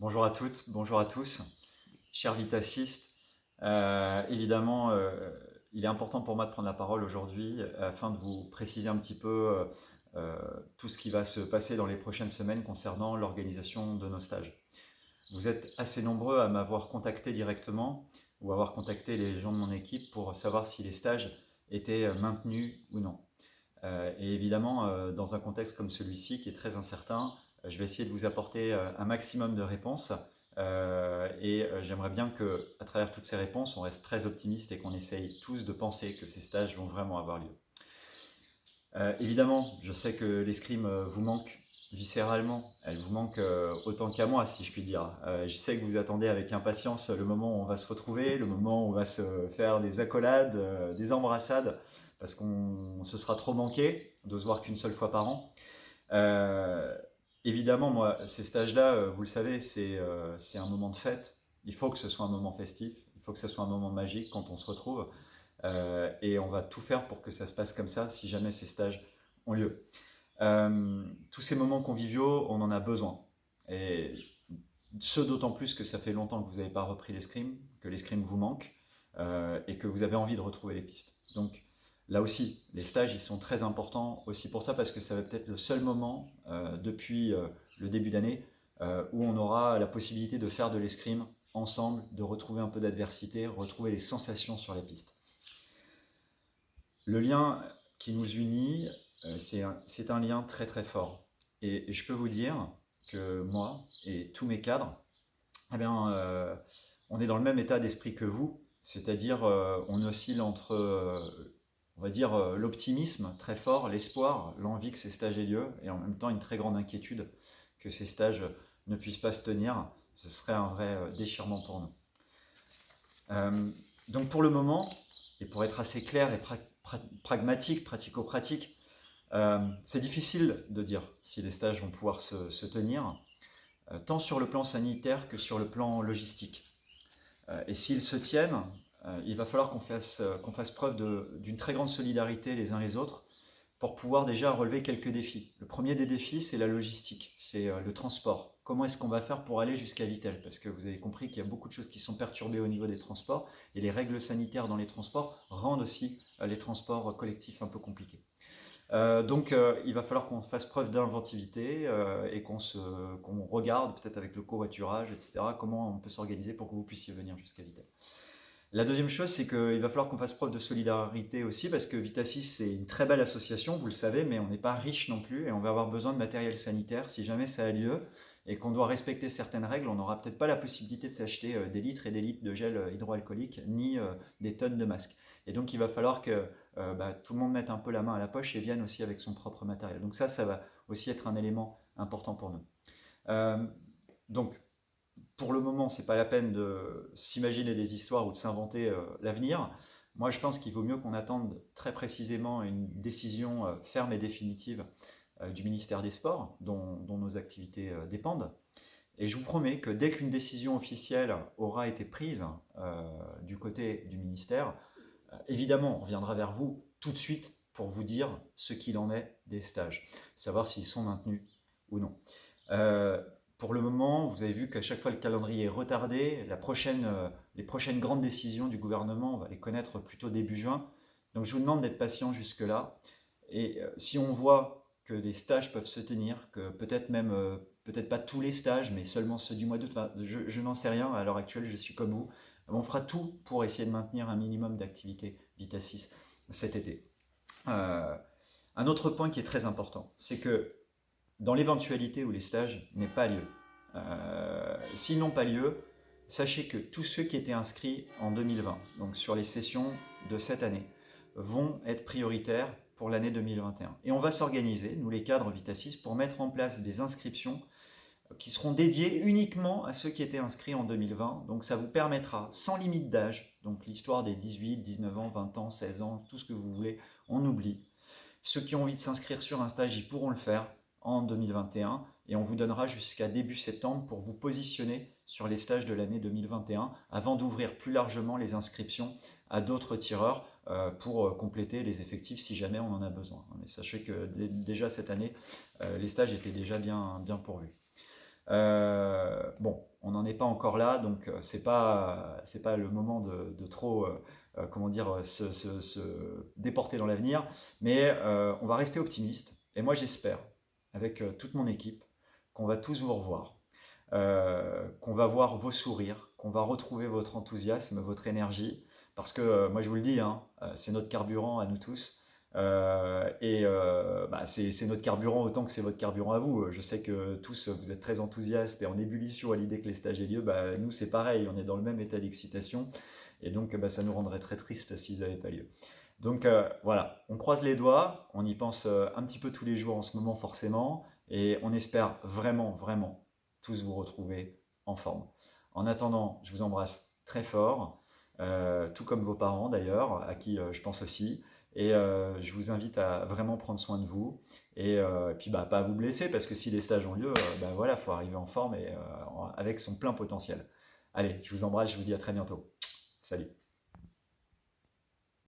Bonjour à toutes, bonjour à tous. Cher Vitassist, évidemment, il est important pour moi de prendre la parole aujourd'hui afin de vous préciser un petit peu euh, tout ce qui va se passer dans les prochaines semaines concernant l'organisation de nos stages. Vous êtes assez nombreux à m'avoir contacté directement ou avoir contacté les gens de mon équipe pour savoir si les stages étaient maintenus ou non. Et évidemment, dans un contexte comme celui-ci qui est très incertain, je vais essayer de vous apporter un maximum de réponses. J'aimerais bien que, à travers toutes ces réponses, on reste très optimiste et qu'on essaye tous de penser que ces stages vont vraiment avoir lieu. Évidemment, je sais que l'escrime vous manque viscéralement. Elle vous manque autant qu'à moi, si je puis dire. Je sais que vous attendez avec impatience le moment où on va se retrouver, le moment où on va se faire des accolades, des embrassades, parce qu'on se sera trop manqué de se voir qu'une seule fois par an. Euh, Évidemment, moi, ces stages-là, vous le savez, c'est un moment de fête. Il faut que ce soit un moment festif, il faut que ce soit un moment magique quand on se retrouve. Et on va tout faire pour que ça se passe comme ça si jamais ces stages ont lieu. Tous ces moments conviviaux, on en a besoin. Et ce d'autant plus que ça fait longtemps que vous n'avez pas repris l'escrime, que l'escrime vous manque et que vous avez envie de retrouver les pistes. Donc là aussi, les stages, ils sont très importants aussi pour ça parce que ça va peut-être le seul moment depuis le début d'année où on aura la possibilité de faire de l'escrime ensemble, de retrouver un peu d'adversité, retrouver les sensations sur les pistes. Le lien qui nous unit, c'est un lien très très fort. Et je peux vous dire que moi et tous mes cadres, eh bien, on est dans le même état d'esprit que vous, c'est-à-dire on oscille entre, on va dire, l'optimisme très fort, l'espoir, l'envie que ces stages aient lieu, et en même temps une très grande inquiétude que ces stages ne puissent pas se tenir. Ce serait un vrai déchirement pour nous. Euh, donc pour le moment, et pour être assez clair et pragmatique, pratico-pratique, c'est difficile de dire si les stages vont pouvoir se tenir, tant sur le plan sanitaire que sur le plan logistique. Et s'ils se tiennent, il va falloir qu'on fasse preuve d'une très grande solidarité les uns les autres pour pouvoir déjà relever quelques défis. Le premier des défis, c'est la logistique, c'est le transport. Comment est-ce qu'on va faire pour aller jusqu'à Vittel? Parce que vous avez compris qu'il y a beaucoup de choses qui sont perturbées au niveau des transports et les règles sanitaires dans les transports rendent aussi les transports collectifs un peu compliqués. Il va falloir qu'on fasse preuve d'inventivité et qu'on regarde peut-être avec le covoiturage, etc., comment on peut s'organiser pour que vous puissiez venir jusqu'à Vittel. La deuxième chose, c'est qu'il va falloir qu'on fasse preuve de solidarité aussi, parce que Vitasys, c'est une très belle association, vous le savez, mais on n'est pas riche non plus, et on va avoir besoin de matériel sanitaire si jamais ça a lieu, et qu'on doit respecter certaines règles, on n'aura peut-être pas la possibilité de s'acheter des litres et des litres de gel hydroalcoolique, ni des tonnes de masques. Et donc il va falloir que tout le monde mette un peu la main à la poche et vienne aussi avec son propre matériel. Donc ça va aussi être un élément important pour nous. Euh, donc pour le moment, c'est pas la peine de s'imaginer des histoires ou de s'inventer l'avenir. Moi, je pense qu'il vaut mieux qu'on attende très précisément une décision ferme et définitive du ministère des Sports, dont nos activités dépendent. Et je vous promets que dès qu'une décision officielle aura été prise du côté du ministère, évidemment, on reviendra vers vous tout de suite pour vous dire ce qu'il en est des stages, savoir s'ils sont maintenus ou non. Euh, pour le moment, vous avez vu qu'à chaque fois le calendrier est retardé. Les prochaines grandes décisions du gouvernement, on va les connaître plutôt début juin. Donc je vous demande d'être patient jusque-là. Et si on voit que des stages peuvent se tenir, que peut-être même, peut-être pas tous les stages, mais seulement ceux du mois d'août, enfin, je n'en sais rien, à l'heure actuelle je suis comme vous, on fera tout pour essayer de maintenir un minimum d'activité Vitasys cet été. Euh, un autre point qui est très important, c'est que dans l'éventualité où les stages n'aient pas lieu, s'ils n'ont pas lieu, sachez que tous ceux qui étaient inscrits en 2020, donc sur les sessions de cette année, vont être prioritaires pour l'année 2021. Et on va s'organiser, nous les cadres Vitasys, pour mettre en place des inscriptions qui seront dédiées uniquement à ceux qui étaient inscrits en 2020. Donc ça vous permettra, sans limite d'âge, donc l'histoire des 18, 19 ans, 20 ans, 16 ans, tout ce que vous voulez, on oublie. Ceux qui ont envie de s'inscrire sur un stage, ils pourront le faire en 2021 et on vous donnera jusqu'à début septembre pour vous positionner sur les stages de l'année 2021 avant d'ouvrir plus largement les inscriptions à d'autres tireurs pour compléter les effectifs si jamais on en a besoin. Mais sachez que déjà cette année, les stages étaient déjà bien pourvus. Bon, n'en est pas encore là, donc c'est pas le moment de trop, comment dire, se déporter dans l'avenir, mais on va rester optimiste. Et moi, j'espère, avec toute mon équipe, qu'on va tous vous revoir, qu'on va voir vos sourires, qu'on va retrouver votre enthousiasme, votre énergie, parce que moi je vous le dis, hein, c'est notre carburant à nous tous. Bah, c'est notre carburant autant que c'est votre carburant à vous. Je sais que tous vous êtes très enthousiastes et en ébullition à l'idée que les stages aient lieu. Bah, nous c'est pareil, on est dans le même état d'excitation et donc bah, ça nous rendrait très triste s'ils n'avaient pas lieu. Donc voilà, on croise les doigts, on y pense un petit peu tous les jours en ce moment forcément et on espère vraiment, vraiment tous vous retrouver en forme. En attendant, je vous embrasse très fort, tout comme vos parents d'ailleurs, à qui je pense aussi. Et je vous invite à vraiment prendre soin de vous. Et puis, bah, pas à vous blesser, parce que si les stages ont lieu, bah, voilà, il faut arriver en forme et avec son plein potentiel. Allez, je vous embrasse, je vous dis à très bientôt. Salut.